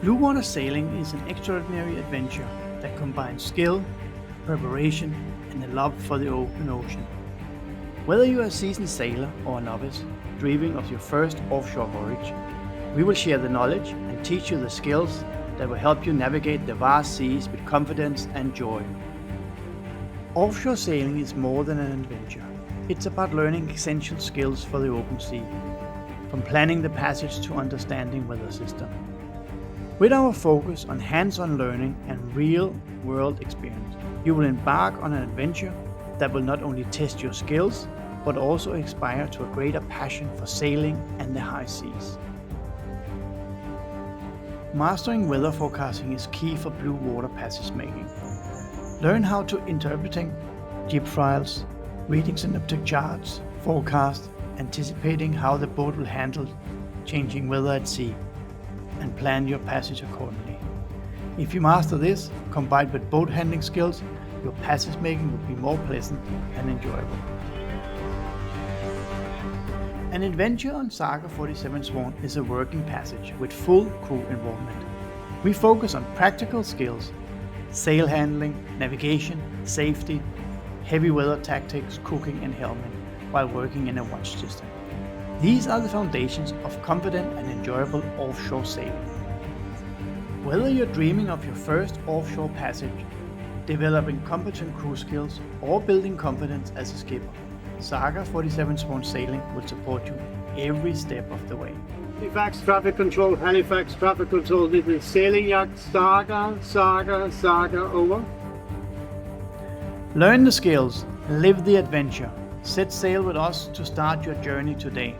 Blue water sailing is an extraordinary adventure that combines skill, preparation, and a love for the open ocean. Whether you are a seasoned sailor or a novice dreaming of your first offshore voyage, we will share the knowledge and teach you the skills that will help you navigate the vast seas with confidence and joy. Offshore sailing is more than an adventure. It's about learning essential skills for the open sea, from planning the passage to understanding weather system. With our focus on hands-on learning and real-world experience, you will embark on an adventure that will not only test your skills, but also inspire to a greater passion for sailing and the high seas. Mastering weather forecasting is key for blue water passage making. Learn how to interpreting jib files, reading synoptic charts, forecast, anticipating how the boat will handle changing weather at sea, and plan your passage accordingly. If you master this, combined with boat handling skills, your passage making will be more pleasant and enjoyable. An adventure on Saga 47 Swan is a working passage with full crew involvement. We focus on practical skills, sail handling, navigation, safety, heavy weather tactics, cooking and helming while working in a watch system. These are the foundations of confident and enjoyable offshore sailing. Whether you're dreaming of your first offshore passage, developing competent crew skills, or building confidence as a skipper, Saga 47 Swan Sailing will support you every step of the way. Halifax traffic control, Halifax traffic control, this is sailing yacht Saga, over. Learn the skills, live the adventure. Set sail with us to start your journey today.